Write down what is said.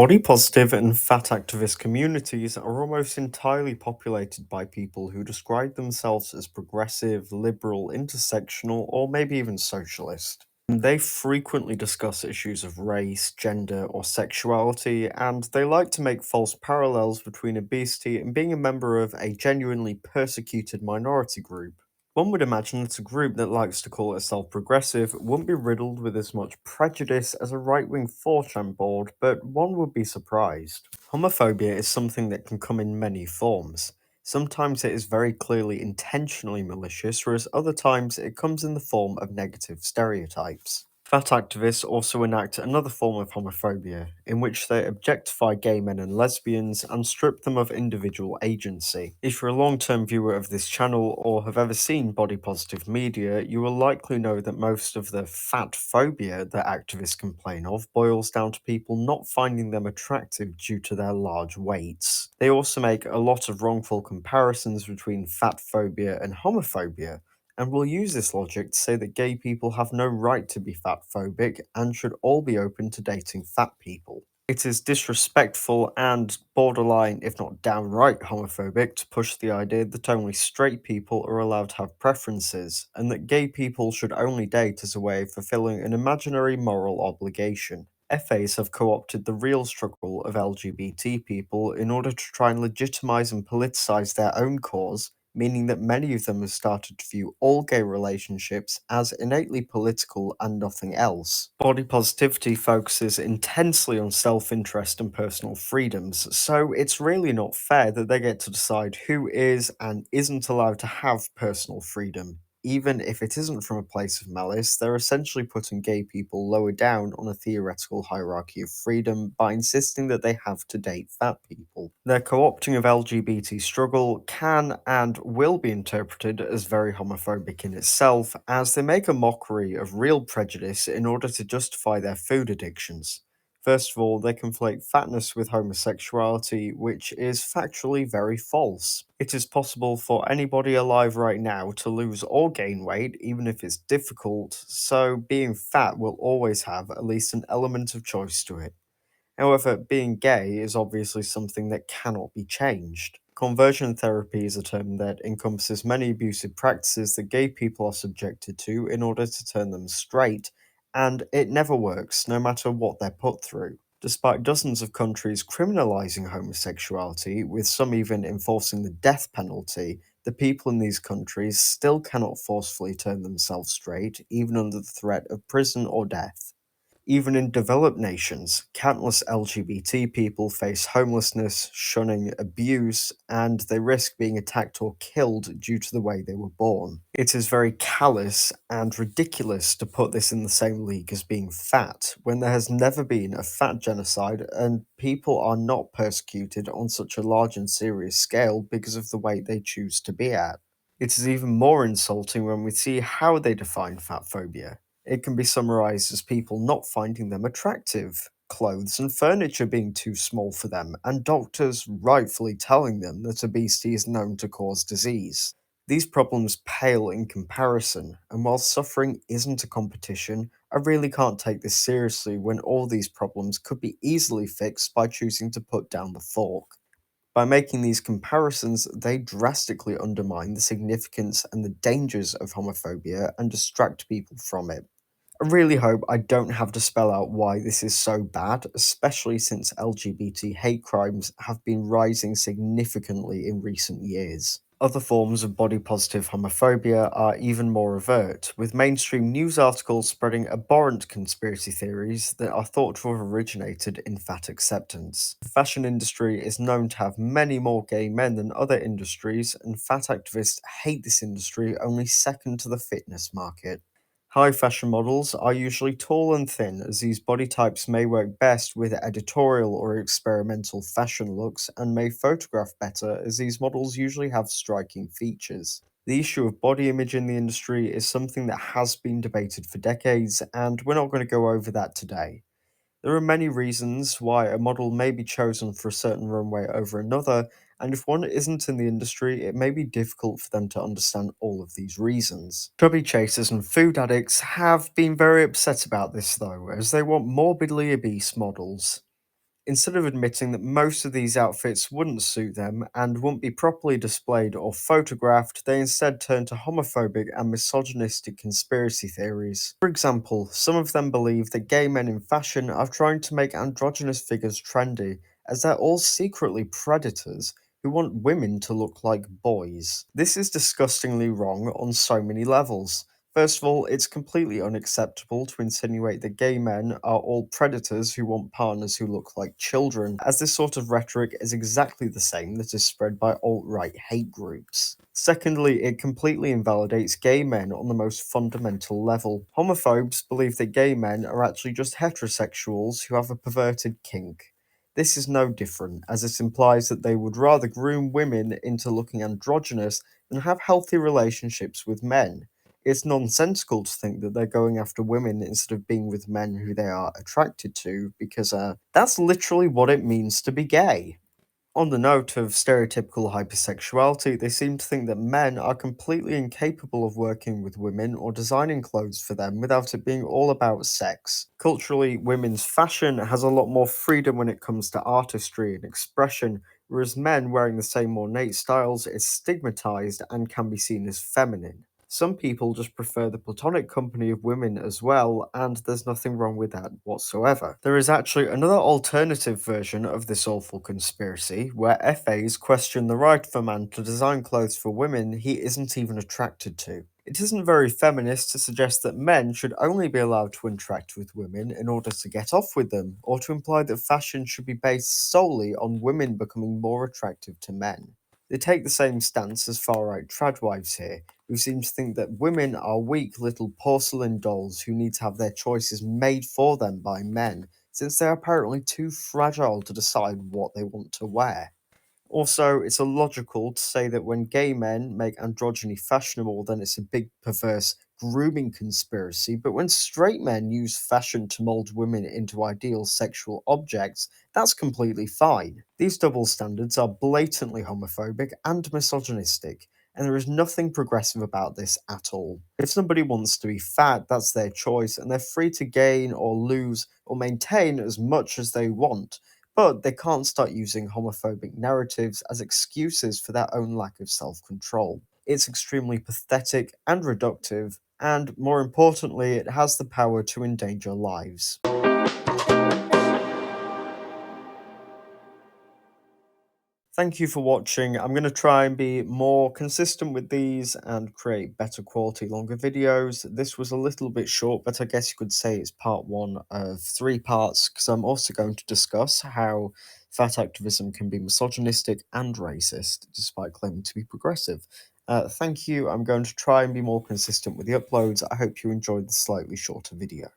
Body positive and fat activist communities are almost entirely populated by people who describe themselves as progressive, liberal, intersectional, or maybe even socialist. They frequently discuss issues of race, gender, or sexuality, and they like to make false parallels between obesity and being a member of a genuinely persecuted minority group. One would imagine that a group that likes to call itself progressive wouldn't be riddled with as much prejudice as a right wing 4chan board, but one would be surprised. Homophobia is something that can come in many forms. Sometimes it is very clearly intentionally malicious, whereas other times it comes in the form of negative stereotypes. Fat activists also enact another form of homophobia, in which they objectify gay men and lesbians and strip them of individual agency. If you're a long term viewer of this channel or have ever seen body positive media, you will likely know that most of the fat phobia that activists complain of boils down to people not finding them attractive due to their large weights. They also make a lot of wrongful comparisons between fat phobia and homophobia, and will use this logic to say that gay people have no right to be fat phobic and should all be open to dating fat people. It is disrespectful and borderline, if not downright homophobic, to push the idea that only straight people are allowed to have preferences, and that gay people should only date as a way of fulfilling an imaginary moral obligation. FAs have co opted the real struggle of LGBT people in order to try and legitimize and politicize their own cause, meaning that many of them have started to view all gay relationships as innately political and nothing else. Body positivity focuses intensely on self interest and personal freedoms, so it's really not fair that they get to decide who is and isn't allowed to have personal freedom. Even if it isn't from a place of malice, they're essentially putting gay people lower down on a theoretical hierarchy of freedom by insisting that they have to date fat people. Their co opting of LGBT struggle can and will be interpreted as very homophobic in itself, as they make a mockery of real prejudice in order to justify their food addictions. First of all, they conflate fatness with homosexuality, which is factually very false. It is possible for anybody alive right now to lose or gain weight, even if it's difficult, so being fat will always have at least an element of choice to it. However, being gay is obviously something that cannot be changed. Conversion therapy is a term that encompasses many abusive practices that gay people are subjected to in order to turn them straight, and it never works, no matter what they're put through. Despite dozens of countries criminalizing homosexuality, with some even enforcing the death penalty, the people in these countries still cannot forcefully turn themselves straight, even under the threat of prison or death. Even in developed nations, countless LGBT people face homelessness, shunning, abuse, and they risk being attacked or killed due to the way they were born. It is very callous and ridiculous to put this in the same league as being fat, when there has never been a fat genocide and people are not persecuted on such a large and serious scale because of the weight they choose to be at. It is even more insulting when we see how they define fat phobia. It can be summarized as people not finding them attractive, clothes and furniture being too small for them, and doctors rightfully telling them that obesity is known to cause disease. These problems pale in comparison, and while suffering isn't a competition, I really can't take this seriously when all these problems could be easily fixed by choosing to put down the fork. By making these comparisons, they drastically undermine the significance and the dangers of homophobia and distract people from it. I really hope I don't have to spell out why this is so bad, especially since LGBT hate crimes have been rising significantly in recent years. Other forms of body positive homophobia are even more overt, with mainstream news articles spreading abhorrent conspiracy theories that are thought to have originated in fat acceptance. The fashion industry is known to have many more gay men than other industries, and fat activists hate this industry only second to the fitness market. High fashion models are usually tall and thin, as these body types may work best with editorial or experimental fashion looks and may photograph better, as these models usually have striking features. The issue of body image in the industry is something that has been debated for decades, and we're not going to go over that today. There are many reasons why a model may be chosen for a certain runway over another, and if one isn't in the industry, it may be difficult for them to understand all of these reasons. Chubby chasers and food addicts have been very upset about this though, as they want morbidly obese models. Instead of admitting that most of these outfits wouldn't suit them and wouldn't be properly displayed or photographed, they instead turn to homophobic and misogynistic conspiracy theories. For example, some of them believe that gay men in fashion are trying to make androgynous figures trendy, as they're all secretly predators who want women to look like boys. This is disgustingly wrong on so many levels. First of all, it's completely unacceptable to insinuate that gay men are all predators who want partners who look like children, as this sort of rhetoric is exactly the same that is spread by alt-right hate groups. Secondly, it completely invalidates gay men on the most fundamental level. Homophobes believe that gay men are actually just heterosexuals who have a perverted kink. This is no different, as it implies that they would rather groom women into looking androgynous than have healthy relationships with men. It's nonsensical to think that they're going after women instead of being with men who they are attracted to, because that's literally what it means to be gay. On the note of stereotypical hypersexuality, they seem to think that men are completely incapable of working with women or designing clothes for them without it being all about sex. Culturally, women's fashion has a lot more freedom when it comes to artistry and expression, whereas men wearing the same ornate styles is stigmatized and can be seen as feminine. Some people just prefer the platonic company of women as well, and there's nothing wrong with that whatsoever. There is actually another alternative version of this awful conspiracy, where FAs question the right of a man to design clothes for women he isn't even attracted to. It isn't very feminist to suggest that men should only be allowed to interact with women in order to get off with them, or to imply that fashion should be based solely on women becoming more attractive to men. They take the same stance as far-right tradwives here, who seem to think that women are weak little porcelain dolls who need to have their choices made for them by men, since they are apparently too fragile to decide what they want to wear. Also, it's illogical to say that when gay men make androgyny fashionable, then it's a big perverse grooming conspiracy, but when straight men use fashion to mold women into ideal sexual objects, that's completely fine. These double standards are blatantly homophobic and misogynistic, and there is nothing progressive about this at all. If somebody wants to be fat, that's their choice, and they're free to gain or lose or maintain as much as they want, but they can't start using homophobic narratives as excuses for their own lack of self control. It's extremely pathetic and reductive, and more importantly, it has the power to endanger lives. Thank you for watching. I'm going to try and be more consistent with these and create better quality, longer videos. This was a little bit short, but I guess you could say it's part one of three parts, because I'm also going to discuss how fat activism can be misogynistic and racist, despite claiming to be progressive. Thank you. I'm going to try and be more consistent with the uploads. I hope you enjoyed the slightly shorter video.